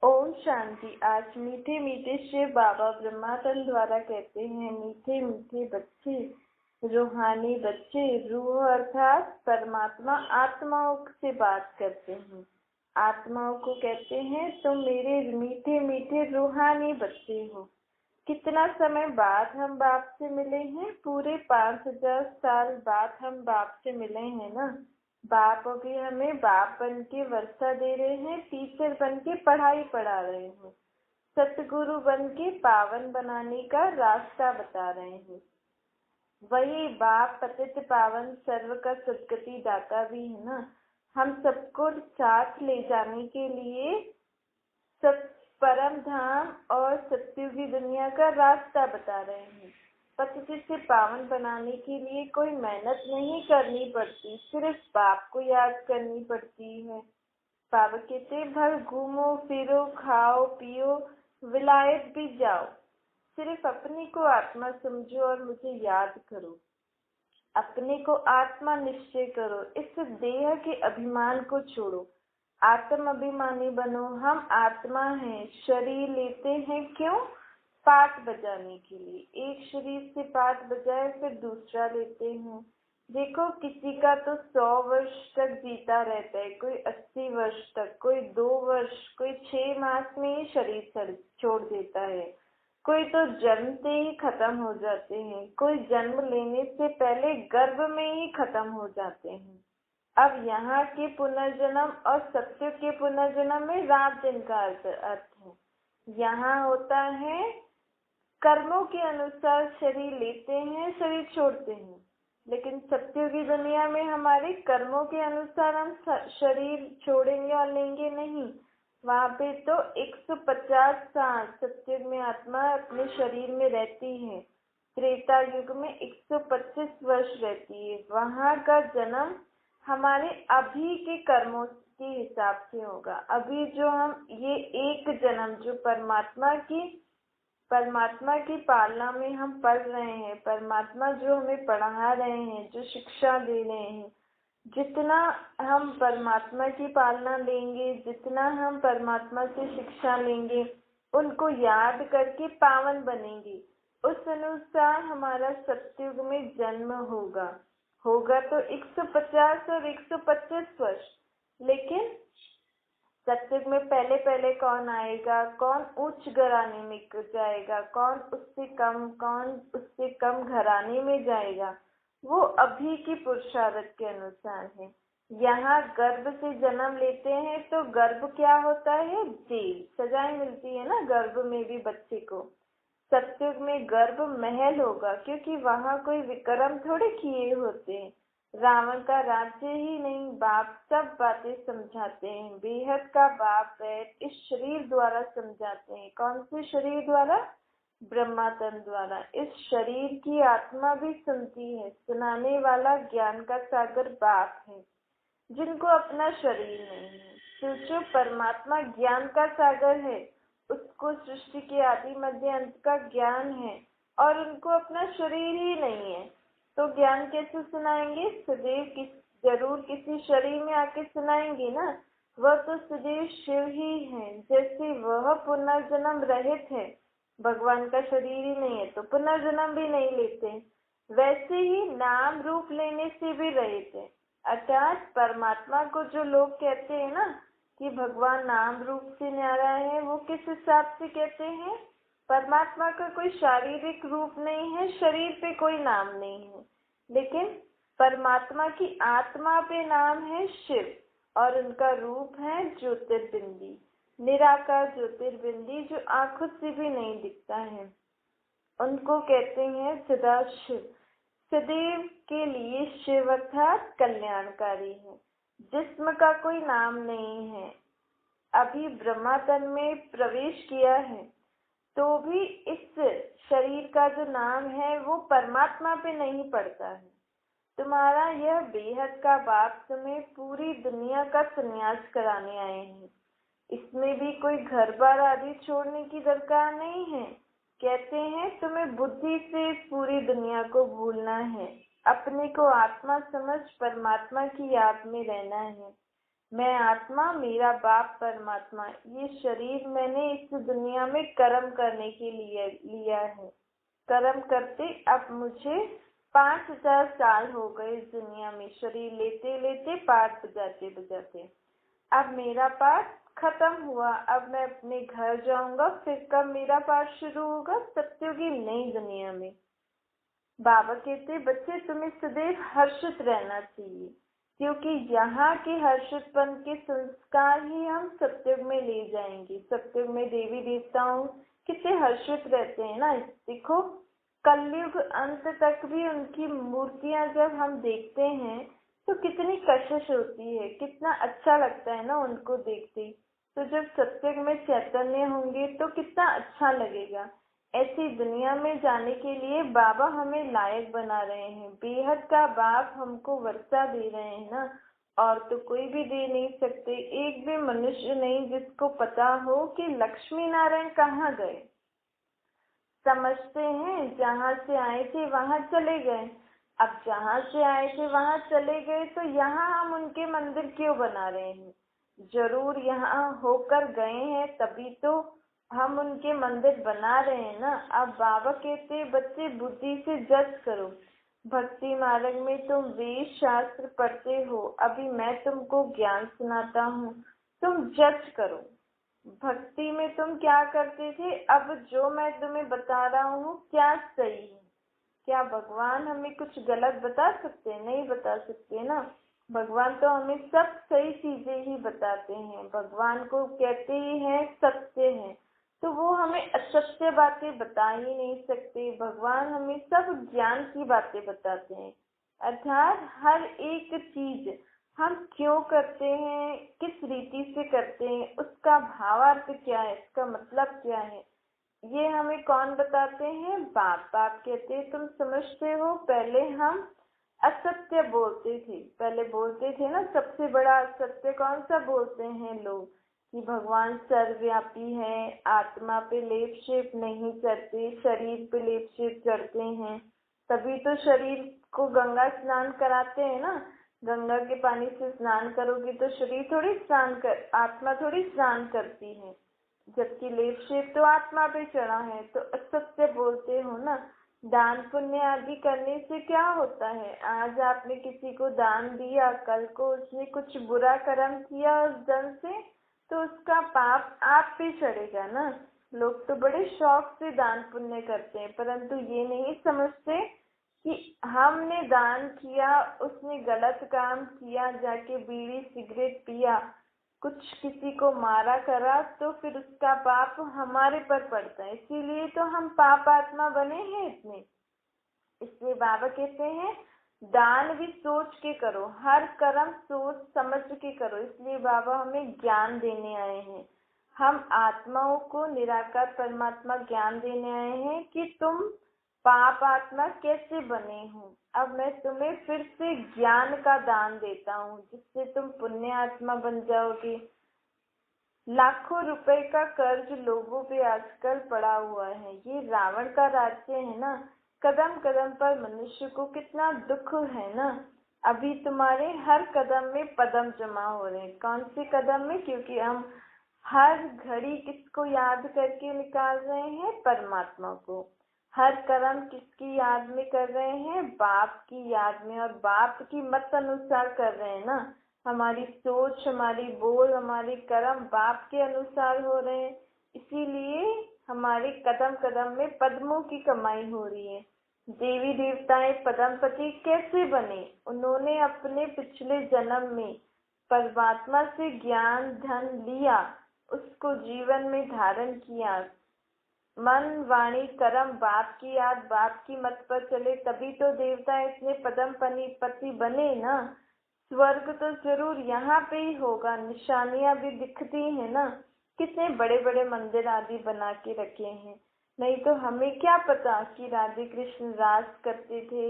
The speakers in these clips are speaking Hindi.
ओम शांति। आज मीठे मीठे शिव बाबा ब्रह्मानंद द्वारा कहते हैं, मीठे मीठे बच्चे, रूहानी बच्चे, रूह अर्थात परमात्मा आत्माओं से बात करते हैं। आत्माओं को कहते हैं तुम मेरे मीठे मीठे रूहानी बच्चे हो। कितना समय बाद हम बाप से मिले हैं? पूरे 5000 साल बाद हम बाप से मिले हैं ना। बाप अभी हमें बाप बन के वर्षा दे रहे हैं, टीचर बन के पढ़ाई पढ़ा रहे हैं, सतगुरु बन के पावन बनाने का रास्ता बता रहे हैं। वही बाप पतित पावन सर्व का सद्गति दाता भी है ना। हम सबको साथ ले जाने के लिए सब परम धाम और सत्युगी दुनिया का रास्ता बता रहे हैं। पतित से पावन बनाने के लिए कोई मेहनत नहीं करनी पड़ती, सिर्फ बाप को याद करनी पड़ती है। बाबा कहते भर घूमो फिरो खाओ पियो विलायत भी जाओ, सिर्फ अपने को आत्मा समझो और मुझे याद करो। अपने को आत्मा निश्चय करो, इस देह के अभिमान को छोड़ो, आत्म अभिमानी बनो। हम आत्मा हैं, शरीर लेते हैं क्यों? पाठ बजाने के लिए। एक शरीर से पाठ बजाए फिर दूसरा लेते हैं। देखो किसी का तो 100 वर्ष तक जीता रहता है, कोई 80 वर्ष तक, कोई 2 वर्ष, कोई 6 मास में ही शरीर छोड़ देता है, कोई तो जन्मते ही खत्म हो जाते हैं, कोई जन्म लेने से पहले गर्भ में ही खत्म हो जाते हैं। अब यहाँ के पुनर्जन्म और सत्य के पुनर्जन्म में रात दिन का अर्थ है। यहाँ होता है कर्मों के अनुसार शरीर लेते हैं, शरीर छोड़ते हैं, लेकिन सत्य की दुनिया में हमारे कर्मों के अनुसार हम शरीर छोड़ेंगे और लेंगे नहीं। वहाँ पे तो 150 साल सत्युग में आत्मा अपने शरीर में रहती है, त्रेता युग में 125 वर्ष रहती है। वहाँ का जन्म हमारे अभी के कर्मों के हिसाब से होगा। अभी जो हम ये एक जन्म जो परमात्मा की पालना में हम पढ़ रहे हैं, परमात्मा जो हमें पढ़ा रहे हैं, जो शिक्षा दे रहे हैं, जितना हम परमात्मा की पालना लेंगे, जितना हम परमात्मा से शिक्षा लेंगे, उनको याद करके पावन बनेंगे, उस अनुसार हमारा सत्युग में जन्म होगा तो 150 और 125 वर्ष। लेकिन सत्युग में पहले कौन आएगा, कौन उच्च घराने में जाएगा, कौन उससे कम घराने में जाएगा, वो अभी की पुरुषार्थ के अनुसार है। यहाँ गर्भ से जन्म लेते हैं तो गर्भ क्या होता है? जेल, सजाएं मिलती है ना गर्भ में भी बच्चे को। सत्युग में गर्भ महल होगा, क्योंकि वहाँ कोई विक्रम थोड़े किए होते हैं। रावण का राज्य ही नहीं, बाप सब बातें समझाते हैं। बेहद का बाप है, इस शरीर द्वारा समझाते हैं। कौन से शरीर द्वारा? ब्रह्मानंद द्वारा। इस शरीर की आत्मा भी सुनती है। सुनाने वाला ज्ञान का सागर बाप है, जिनको अपना शरीर नहीं है। सोचो, परमात्मा ज्ञान का सागर है, उसको सृष्टि के आदि मध्य अंत का ज्ञान है, और उनको अपना शरीर ही नहीं है, तो ज्ञान कैसे सुनाएंगे? सदैव जरूर किसी शरीर में आके सुनाएंगे ना। वह तो सदैव शिव ही है। जैसे वह पुनर्जन्म रहित है, भगवान का शरीर ही नहीं है तो पुनर्जन्म भी नहीं लेते, वैसे ही नाम रूप लेने से भी रहित है। अर्थात परमात्मा को जो लोग कहते हैं ना कि भगवान नाम रूप से न्यारा है, वो किस हिसाब से कहते हैं? परमात्मा का कोई शारीरिक रूप नहीं है, शरीर पे कोई नाम नहीं है, लेकिन परमात्मा की आत्मा पे नाम है शिव, और उनका रूप है ज्योतिर्बिंदी, निराकार ज्योतिर्बिंदी, जो आंखों से भी नहीं दिखता है। उनको कहते हैं सदाशिव। सदैव के लिए शिव अर्थात कल्याणकारी है। जिस्म का कोई नाम नहीं है। अभी ब्रह्मातन में प्रवेश किया है तो भी इस शरीर का जो नाम है वो परमात्मा पे नहीं पड़ता है। तुम्हारा यह बेहद का बाप तुम्हें पूरी दुनिया का संन्यास कराने आए हैं। इसमें भी कोई घर बार आदि छोड़ने की दरकार नहीं है। कहते हैं तुम्हें बुद्धि से इस पूरी दुनिया को भूलना है, अपने को आत्मा समझ परमात्मा की याद में रहना है। मैं आत्मा, मेरा बाप परमात्मा। ये शरीर मैंने इस दुनिया में कर्म करने के लिए लिया है। कर्म करते अब मुझे 5000 साल हो गए इस दुनिया में, शरीर लेते लेते, पाठ बजाते बजाते। अब मेरा पाठ खत्म हुआ, अब मैं अपने घर जाऊंगा। फिर कब मेरा पाठ शुरू होगा? सत्युग की नई दुनिया में। बाबा कहते, बच्चे तुम्हें सदैव हर्षित रहना चाहिए, क्योंकि यहाँ के हर्षितपन के संस्कार ही हम सत्युग में ले जाएंगे। सत्युग में देवी देवताओं कितने हर्षित रहते हैं ना। देखो, कलयुग अंत तक भी उनकी मूर्तियां जब हम देखते हैं तो कितनी कशिश होती है, कितना अच्छा लगता है ना उनको देखते। तो जब सत्युग में चैतन्य होंगे तो कितना अच्छा लगेगा। ऐसी दुनिया में जाने के लिए बाबा हमें लायक बना रहे हैं। बेहद का बाप हमको वर्षा दे रहे हैं ना, और तो कोई भी दे नहीं सकते। एक भी मनुष्य नहीं जिसको पता हो कि लक्ष्मी नारायण कहाँ गए। समझते हैं जहाँ से आए थे वहां चले गए। अब जहाँ से आए थे वहां चले गए तो यहाँ हम उनके मंदिर क्यों बना रहे हैं? जरूर यहाँ होकर गए हैं, तभी तो हम उनके मंदिर बना रहे हैं ना। अब बाबा कहते, बच्चे बुद्धि से जज करो। भक्ति मार्ग में तुम वेद शास्त्र पढ़ते हो, अभी मैं तुमको ज्ञान सुनाता हूँ, तुम जज करो। भक्ति में तुम क्या करते थे, अब जो मैं तुम्हें बता रहा हूँ क्या सही है? क्या भगवान हमें कुछ गलत बता सकते हैं? नहीं बता सकते ना। भगवान तो हमें सब सही चीजें ही बताते हैं। भगवान को कहते ही हैं सत्य है, तो वो हमें असत्य बातें बता ही नहीं सकते। भगवान हमें सब ज्ञान की बातें बताते हैं। अर्थात हर एक चीज हम क्यों करते हैं, किस रीति से करते हैं, उसका भावार्थ क्या है, इसका मतलब क्या है, ये हमें कौन बताते हैं? बाप। बाप कहते हैं, तुम समझते हो, पहले हम असत्य बोलते थे। पहले बोलते थे ना, सबसे बड़ा असत्य कौन सा बोलते हैं लोग? कि भगवान सर्वव्यापी है, आत्मा पे लेप शेप नहीं करते, शरीर पे लेप शेप करते हैं। तभी तो शरीर को गंगा स्नान कराते हैं ना। गंगा के पानी से स्नान करोगे तो शरीर थोड़ी स्नान कर, आत्मा थोड़ी स्नान करती है। जबकि लेप शेप तो आत्मा पे चढ़ा है। तो असत्य बोलते हो ना। दान पुण्य आदि करने से क्या होता है? आज आपने किसी को दान दिया, कल को उसने कुछ बुरा कर्म किया उस धन से, तो उसका पाप आप पे चढ़ेगा ना। लोग तो बड़े शौक से दान पुण्य करते हैं, परंतु ये नहीं समझते कि हमने दान किया, उसने गलत काम किया, जाके बीड़ी सिगरेट पिया, कुछ किसी को मारा करा, तो फिर उसका पाप हमारे पर पड़ता है। इसीलिए तो हम पाप आत्मा बने हैं इतने। इसलिए बाबा कहते हैं, दान भी सोच के करो, हर कर्म सोच समझ के करो। इसलिए बाबा हमें ज्ञान देने आए हैं। हम आत्माओं को निराकार परमात्मा ज्ञान देने आए हैं कि तुम पाप आत्मा कैसे बने हो। अब मैं तुम्हें फिर से ज्ञान का दान देता हूँ, जिससे तुम पुण्य आत्मा बन जाओगे। लाखों रुपए का कर्ज लोगों पे आजकल पड़ा हुआ है। ये रावण का राज्य है ना। कदम कदम पर मनुष्य को कितना दुख है ना। अभी तुम्हारे हर कदम में पदम जमा हो रहे हैं। कौन से कदम में? क्योंकि हम हर घड़ी किसको याद करके निकाल रहे हैं? परमात्मा को। हर कर्म किसकी याद में कर रहे हैं? बाप की याद में, और बाप की मत अनुसार कर रहे हैं ना। हमारी सोच, हमारी बोल, हमारे कर्म बाप के अनुसार हो रहे हैं। इसीलिए हमारे कदम कदम में पद्मों की कमाई हो रही है। देवी देवताएं पद्मपति कैसे बने? उन्होंने अपने पिछले जन्म में परमात्मा से ज्ञान धन लिया, उसको जीवन में धारण किया। मन वाणी कर्म बाप की याद, बाप की मत पर चले, तभी तो देवता इतने पदम पति बने ना। स्वर्ग तो जरूर यहाँ पे ही होगा। निशानियां भी दिखती है ना, कितने बड़े बड़े मंदिर आदि बना के रखे हैं। नहीं तो हमें क्या पता कि राधे कृष्ण राज करते थे,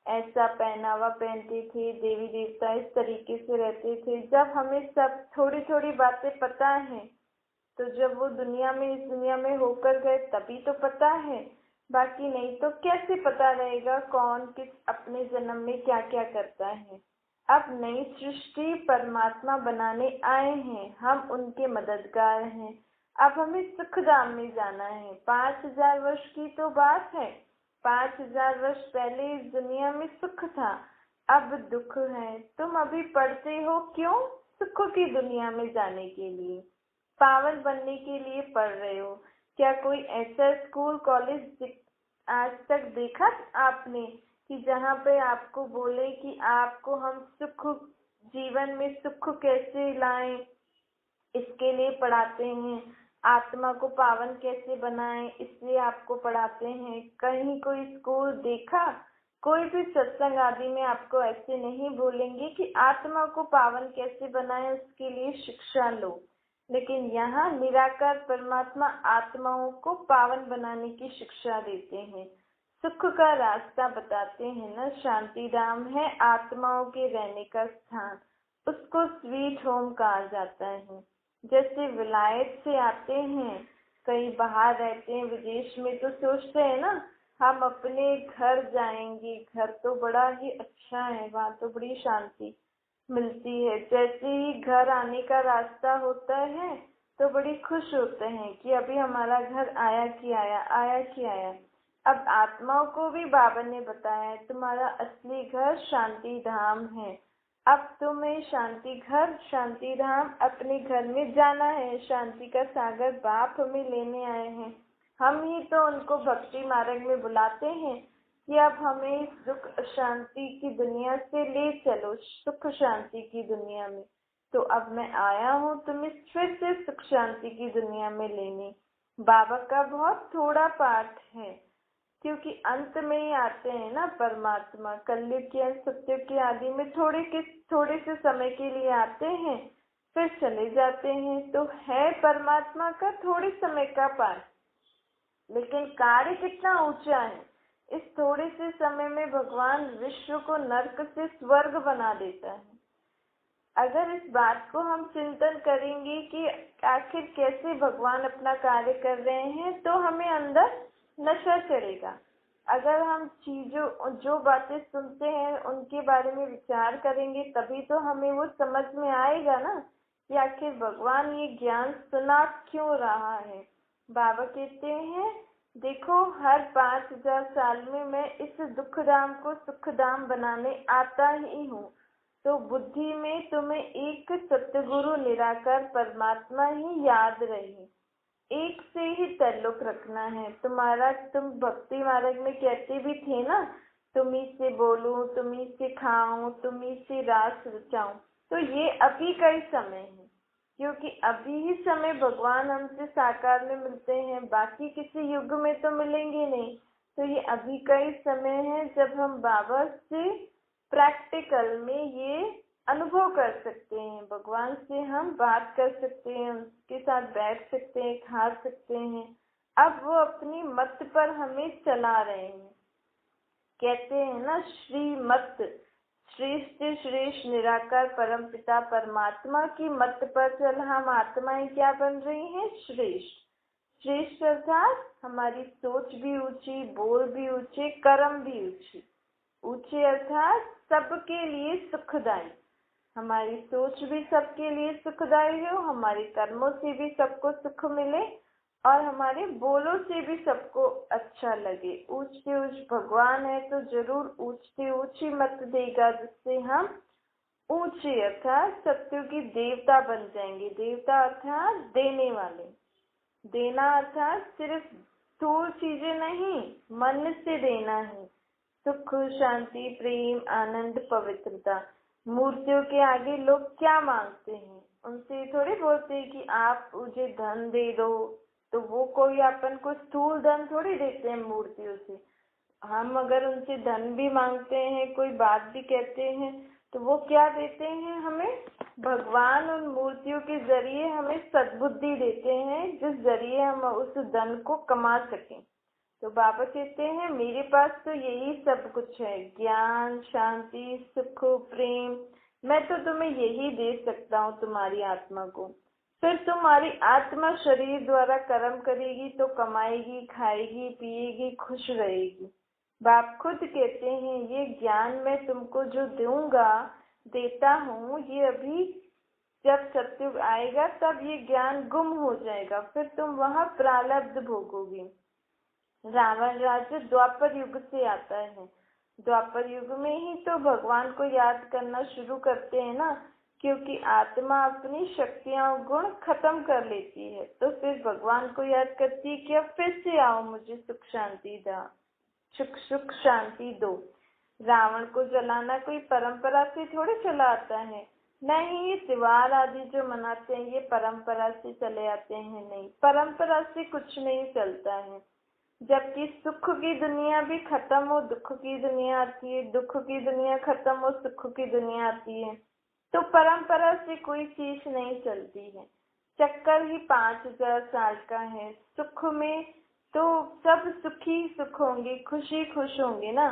ऐसा पहनावा पहनते थे, देवी देवता इस तरीके से रहते थे। जब हमें सब थोड़ी थोड़ी बातें पता है, तो जब वो दुनिया में, इस दुनिया में होकर गए, तभी तो पता है। बाकी नहीं तो कैसे पता रहेगा कौन किस अपने जन्म में क्या क्या करता है। अब नई सृष्टि परमात्मा बनाने आए हैं, हम उनके मददगार हैं। अब हमें सुखधाम में जाना है। 5000 वर्ष की तो बात है। 5000 वर्ष पहले इस दुनिया में सुख था, अब दुख है। तुम अभी पढ़ते हो क्यों? सुख की दुनिया में जाने के लिए, पावन बनने के लिए पढ़ रहे हो। क्या कोई ऐसा स्कूल कॉलेज आज तक देखा आपने कि जहाँ पे आपको बोले कि आपको हम सुख, जीवन में सुख कैसे लाएं, इसके लिए पढ़ाते हैं। आत्मा को पावन कैसे बनाएं, इसलिए आपको पढ़ाते हैं। कहीं कोई स्कूल देखा? कोई भी सत्संग आदि में आपको ऐसे नहीं बोलेंगे कि आत्मा को पावन कैसे बनाएं, उसके लिए शिक्षा लो। लेकिन यहाँ निराकार परमात्मा आत्माओं को पावन बनाने की शिक्षा देते हैं, सुख का रास्ता बताते हैं ना। शांति धाम है आत्माओं के रहने का स्थान, उसको स्वीट होम कहा जाता है। जैसे विलायत से आते हैं, कहीं बाहर रहते हैं विदेश में, तो सोचते हैं ना हम अपने घर जाएंगे, घर तो बड़ा ही अच्छा है, वहाँ तो बड़ी शांति मिलती है। जैसे ही घर आने का रास्ता होता है तो बड़ी खुश होते हैं कि अभी हमारा घर आया कि आया, आया कि आया। अब आत्माओं को भी बाबा ने बताया है तुम्हारा असली घर शांति धाम है। अब तुम्हें शांति घर, शांति धाम अपने घर में जाना है। शांति का सागर बाप हमें लेने आए हैं, हम ही तो उनको भक्ति मार्ग में बुलाते हैं कि अब हमें सुख शांति की दुनिया से ले चलो, सुख शांति की दुनिया में। तो अब मैं आया हूँ तुम्हें फिर से सुख शांति की दुनिया में लेने। बाबा का बहुत थोड़ा पाठ है, क्योंकि अंत में ही आते हैं ना परमात्मा। कलयुग के अंत, सत्युग के आदि में थोड़े से समय के लिए आते हैं, फिर चले जाते हैं। तो है परमात्मा का थोड़े समय का पाठ, लेकिन कार्य कितना ऊंचा है। इस थोड़े से समय में भगवान विश्व को नरक से स्वर्ग बना देता है। अगर इस बात को हम चिंतन करेंगे कि आखिर कैसे भगवान अपना कार्य कर रहे हैं, तो हमें अंदर नशा चढ़ेगा। अगर हम जो बातें सुनते हैं उनके बारे में विचार करेंगे, तभी तो हमें वो समझ में आएगा ना कि आखिर भगवान ये ज्ञान सुना क्यों रहा है। बाबा कहते हैं देखो, हर 5000 साल में मैं इस दुखधाम को सुखधाम बनाने आता ही हूँ। तो बुद्धि में तुम्हें एक सतगुरु निराकार परमात्मा ही याद रहे, एक से ही ताल्लुक रखना है तुम्हारा। तुम भक्ति मार्ग में कहते भी थे ना, तुम्ही से बोलूं, तुम्ही से खाऊं, तुम्ही से रास रचाऊं। तो ये अभी का ही समय है, क्योंकि अभी ही समय भगवान हमसे साकार में मिलते हैं, बाकी किसी युग में तो मिलेंगे नहीं। तो ये अभी का ही समय है जब हम बाबा से प्रैक्टिकल में ये अनुभव कर सकते हैं। भगवान से हम बात कर सकते हैं, उसके साथ बैठ सकते हैं, खा सकते हैं। अब वो अपनी मत पर हमें चला रहे हैं। कहते हैं ना श्रीमत, श्रेष्ठ श्रेष्ठ निराकार परम पिता परमात्मा की मत पर चल हम आत्माएं क्या बन रही हैं? श्रेष्ठ। श्रेष्ठ अर्थात हमारी सोच भी ऊंची, बोल भी ऊंचे, कर्म भी ऊंची। ऊंचे अर्थात सबके लिए सुखदायी। हमारी सोच भी सबके लिए सुखदायी हो, हमारे कर्मों से भी सबको सुख मिले, और हमारे बोलों से भी सबको अच्छा लगे। ऊंचते ऊंच भगवान है तो जरूर ऊंचते ऊंची मत देगा, जिससे हम ऊंचे अर्थात सत्यों की देवता बन जाएंगे। देवता अर्थात देने वाले। देना अर्थात सिर्फ स्थूल चीजें नहीं, मन से देना है। सुख, शांति, प्रेम, आनंद, पवित्रता। मूर्तियों के आगे लोग क्या मांगते हैं? उनसे थोड़ी बोलते हैं कि आप मुझे धन दे दो, तो वो कोई अपन को स्थूल धन थोड़ी देते हैं मूर्तियों से। हम अगर उनसे धन भी मांगते हैं, कोई बात भी कहते हैं, तो वो क्या देते हैं हमें? भगवान उन मूर्तियों के जरिए हमें सद्बुद्धि देते हैं, जिस जरिए हम उस धन को कमा सकें। तो बाबा कहते हैं मेरे पास तो यही सब कुछ है, ज्ञान, शांति, सुख, प्रेम। मैं तो तुम्हें यही दे सकता हूँ, तुम्हारी आत्मा को। फिर तुम्हारी आत्मा शरीर द्वारा कर्म करेगी तो कमाएगी, खाएगी, पिएगी, खुश रहेगी। बाप खुद कहते हैं ये ज्ञान मैं तुमको जो दूंगा, देता हूँ, ये अभी जब सत्युग आएगा तब ये ज्ञान गुम हो जाएगा, फिर तुम वहाँ प्रारब्ध भोगोगे। रावण राज्य द्वापर युग से आता है। द्वापर युग में ही तो भगवान को याद करना शुरू करते हैं ना, क्योंकि आत्मा अपनी शक्तियां और गुण खत्म कर लेती है, तो फिर भगवान को याद करती है कि अब फिर से आओ, मुझे सुख शांति दो। रावण को जलाना कोई परंपरा से थोड़े चला आता है, नहीं ये त्योहार आदि जो मनाते हैं ये परंपरा से चले आते हैं, नहीं, परंपरा से कुछ नहीं चलता है। जबकि सुख की दुनिया भी खत्म हो दुख की दुनिया आती है, दुख की दुनिया खत्म हो सुख की दुनिया आती है, तो परंपरा से कोई चीज नहीं चलती है। चक्कर ही 5000 साल का है। सुख में तो सब सुखी सुख होंगे, खुश होंगे ना।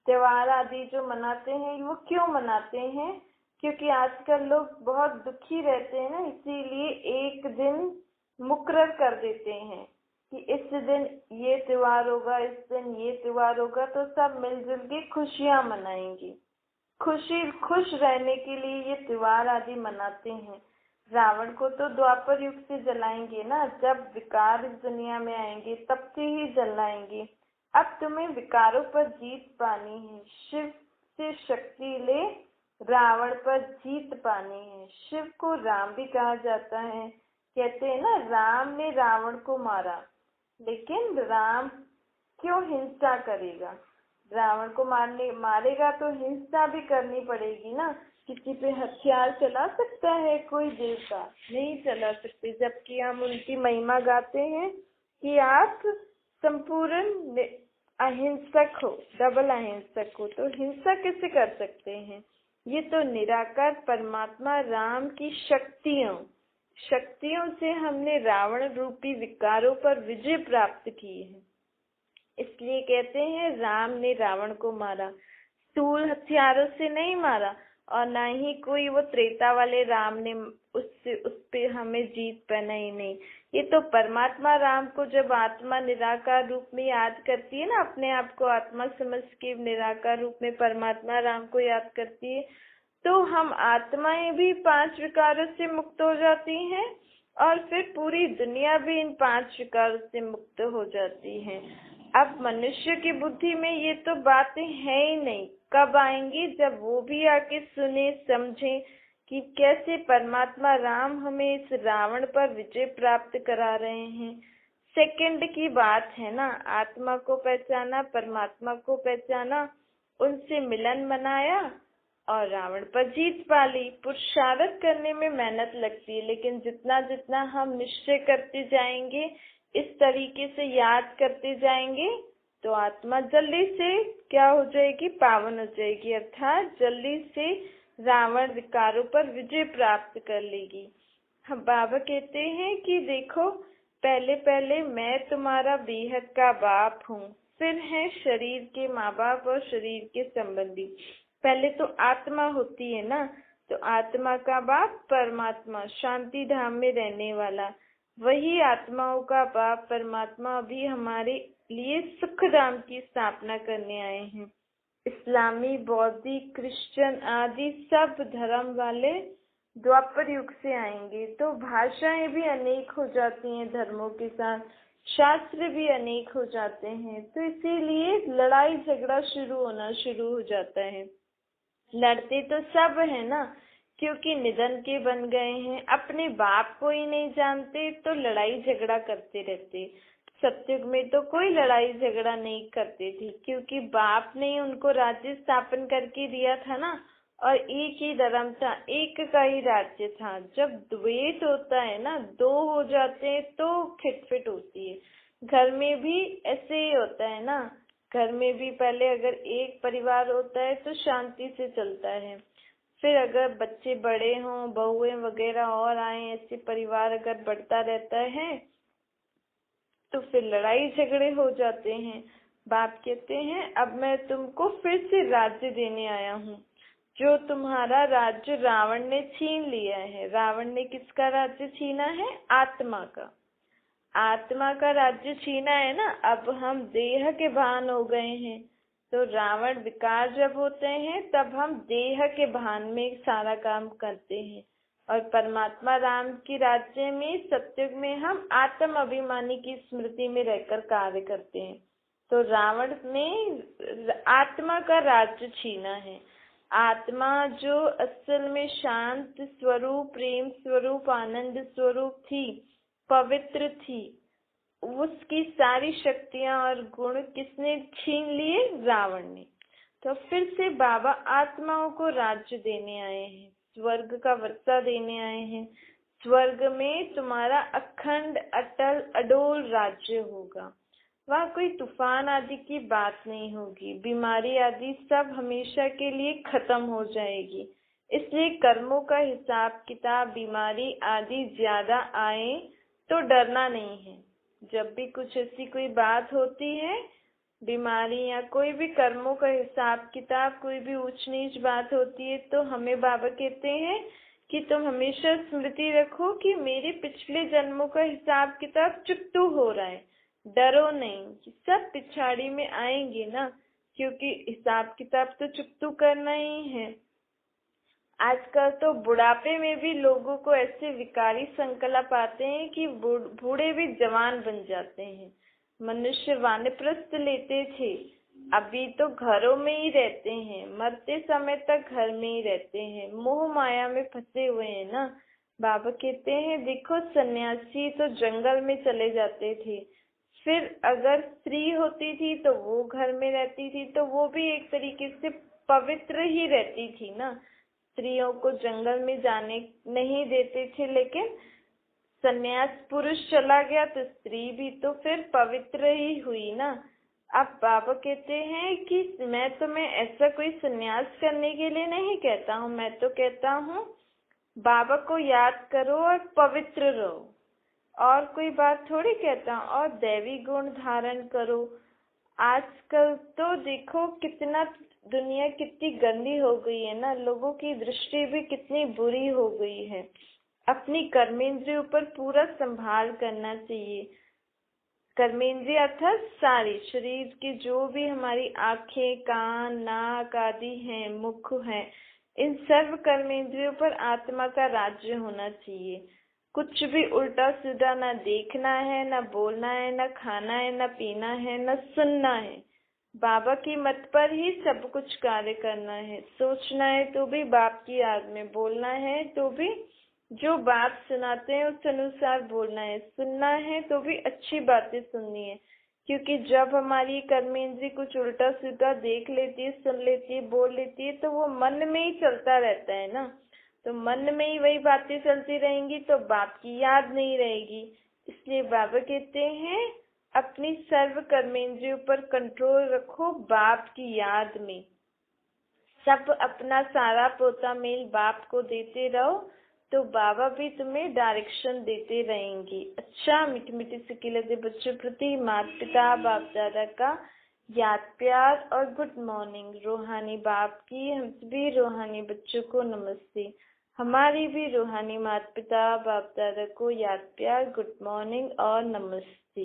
त्योहार आदि जो मनाते हैं वो क्यों मनाते हैं? क्योंकि आजकल लोग बहुत दुखी रहते हैं ना, इसीलिए एक दिन मुकर्रर कर देते हैं कि इस दिन ये त्योहार होगा, इस दिन ये त्योहार होगा, तो सब मिलजुल के खुशियां मनाएंगे। खुश रहने के लिए ये त्योहार आदि मनाते हैं। रावण को तो द्वापर युग से जलाएंगे ना, जब विकार इस दुनिया में आएंगे तब से ही जलाएंगे। अब तुम्हें विकारों पर जीत पानी है, शिव से शक्ति ले, रावण पर जीत पानी है। शिव को राम भी कहा जाता है। कहते हैं ना, राम ने रावण को मारा, लेकिन राम क्यों हिंसा करेगा? रावण को मारेगा तो हिंसा भी करनी पड़ेगी ना। किसी पे हथियार चला सकता है कोई देवता? नहीं चला सकते। जबकि हम उनकी महिमा गाते हैं कि आप संपूर्ण अहिंसक हो, डबल अहिंसक हो, तो हिंसा कैसे कर सकते हैं? ये तो निराकार परमात्मा राम की शक्तियों से हमने रावण रूपी विकारों पर विजय प्राप्त की है। इसलिए कहते हैं राम ने रावण को मारा, स्थूल हथियारों से नहीं मारा, और ना ही कोई वो त्रेता वाले राम ने उस पे हमें जीत पाना ही नहीं। ये तो परमात्मा राम को जब आत्मा निराकार रूप में याद करती है ना, अपने आप को आत्मा समझ के निराकार रूप में परमात्मा राम को याद करती है, तो हम आत्माएं भी 5 विकारों से मुक्त हो जाती हैं, और फिर पूरी दुनिया भी इन 5 विकारों से मुक्त हो जाती है। अब मनुष्य की बुद्धि में ये तो बातें है ही नहीं। कब आएंगी? जब वो भी आके सुने समझे कि कैसे परमात्मा राम हमें इस रावण पर विजय प्राप्त करा रहे हैं। सेकंड की बात है ना, आत्मा को पहचाना, परमात्मा को पहचाना, उनसे मिलन मनाया और रावण पर जीत पा ली। पुरुषार्थ करने में मेहनत लगती है, लेकिन जितना जितना हम निश्चय करते जाएंगे, इस तरीके से याद करते जाएंगे, तो आत्मा जल्दी से क्या हो जाएगी? पावन हो जाएगी, अर्थात जल्दी से रावण विकारों पर विजय प्राप्त कर लेगी। हम बाबा कहते हैं कि देखो, पहले पहले मैं तुम्हारा बेहद का बाप हूँ, फिर है शरीर के माँ बाप और शरीर के संबंधी। पहले तो आत्मा होती है ना, तो आत्मा का बाप परमात्मा, शांति धाम में रहने वाला, वही आत्माओं का बाप परमात्मा अभी हमारे लिए सुख धाम की स्थापना करने आए हैं। इस्लामी, बौद्धिक, क्रिश्चियन आदि सब धर्म वाले द्वापर युग से आएंगे, तो भाषाएं भी अनेक हो जाती हैं धर्मों के साथ, शास्त्र भी अनेक हो जाते हैं, तो इसीलिए लड़ाई झगड़ा शुरू हो जाता है। लड़ते तो सब है ना, क्योंकि निधन के बन गए हैं, अपने बाप को ही नहीं जानते तो लड़ाई झगड़ा करते रहते। सतयुग में तो कोई लड़ाई झगड़ा नहीं करते थे, क्योंकि बाप ने उनको राज्य स्थापन करके दिया था ना, और एक ही धर्म था, एक का ही राज्य था। जब द्वैत होता है ना, 2 हो जाते हैं तो खिटपिट होती है। घर में भी ऐसे ही होता है ना, घर में भी पहले अगर एक परिवार होता है तो शांति से चलता है, फिर अगर बच्चे बड़े हों, बहुएं वगैरह और आए, ऐसे परिवार अगर बढ़ता रहता है तो फिर लड़ाई झगड़े हो जाते हैं। बाप कहते हैं अब मैं तुमको फिर से राज्य देने आया हूँ, जो तुम्हारा राज्य रावण ने छीन लिया है। रावण ने किसका राज्य छीना है? आत्मा का। आत्मा का राज्य छीना है ना। अब हम देह के भान हो गए हैं, तो रावण विकार जब होते हैं तब हम देह के भान में सारा काम करते हैं, और परमात्मा राम की राज्य में सत्युग में हम आत्म अभिमानी की स्मृति में रहकर कार्य करते हैं। तो रावण ने आत्मा का राज्य छीना है। आत्मा जो असल में शांत स्वरूप, प्रेम स्वरूप, आनंद स्वरूप थी, पवित्र थी, उसकी सारी शक्तियां और गुण किसने छीन लिए? रावण ने। तो फिर से बाबा आत्माओं को राज्य देने आए हैं, स्वर्ग का वर्षा देने आए हैं। स्वर्ग में तुम्हारा अखंड अटल अडोल राज्य होगा। वहाँ कोई तूफान आदि की बात नहीं होगी, बीमारी आदि सब हमेशा के लिए खत्म हो जाएगी। इसलिए कर्मों का हिसाब किताब, बीमारी आदि ज्यादा आए तो डरना नहीं है। जब भी कुछ ऐसी कोई बात होती है, बीमारी या कोई भी कर्मों का हिसाब किताब, कोई भी ऊंच नीच बात होती है, तो हमें बाबा कहते हैं कि तुम हमेशा स्मृति रखो कि मेरे पिछले जन्मों का हिसाब किताब चुकतू हो रहा है। डरो नहीं, सब पिछाड़ी में आएंगे ना, क्योंकि हिसाब किताब तो चुकतू करना ही है। आजकल तो बुढ़ापे में भी लोगों को ऐसे विकारी संकल्प आते हैं कि बूढ़े भी जवान बन जाते हैं। मनुष्य वानप्रस्थ लेते थे, अभी तो घरों में ही रहते हैं, मरते समय तक घर में ही रहते हैं, मोह माया में फंसे हुए हैं ना। बाबा कहते हैं देखो, सन्यासी तो जंगल में चले जाते थे, फिर अगर स्त्री होती थी तो वो घर में रहती थी, तो वो भी एक तरीके से पवित्र ही रहती थी ना। स्त्रियों को जंगल में जाने नहीं देते थे, लेकिन सन्यास पुरुष चला गया तो स्त्री भी तो फिर पवित्र ही हुई ना। अब बाबा कहते हैं कि मैं तुम्हें ऐसा कोई सन्यास करने के लिए नहीं कहता हूँ, मैं तो कहता हूँ बाबा को याद करो और पवित्र रहो, और कोई बात थोड़ी कहता हूँ। और दैवी गुण धारण करो। आजकल तो देखो कितना दुनिया कितनी गंदी हो गई है ना, लोगों की दृष्टि भी कितनी बुरी हो गई है। अपनी कर्मेंद्रियों पर पूरा संभाल करना चाहिए। कर्मेंद्रिय अर्थात सारी शरीर की जो भी हमारी आंखें, कान, नाक आदि हैं, मुख है, इन सर्व कर्मेंद्रियों पर आत्मा का राज्य होना चाहिए। कुछ भी उल्टा सीधा ना देखना है, ना बोलना है, ना खाना है, ना पीना है, ना सुनना है। बाबा की मत पर ही सब कुछ कार्य करना है। सोचना है तो भी बाप की याद में, बोलना है तो भी जो बात सुनाते हैं उस अनुसार बोलना है, सुनना है तो भी अच्छी बातें सुननी है। क्योंकि जब हमारी कर्मेंद्री कुछ उल्टा सीधा देख लेती है, सुन लेती है, बोल लेती है, तो वो मन में ही चलता रहता है ना। तो मन में ही वही बातें चलती रहेंगी तो बाप की याद नहीं रहेगी। इसलिए बाबा कहते हैं अपनी सर्व कर्मेंद्रियों पर कंट्रोल रखो, बाप की याद में। सब अपना सारा पोता मेल बाप को देते रहो, तो बाबा भी तुम्हें डायरेक्शन देते रहेंगे। अच्छा, मीठी मीठी सिक्की लगे बच्चों प्रति माता पिता बाप दादा का याद प्यार और गुड मॉर्निंग। रूहानी बाप की हम सभी रूहानी बच्चों को नमस्ते। हमारी भी रूहानी माता पिता बाप दादा को याद प्यार, गुड मॉर्निंग और नमस्ते।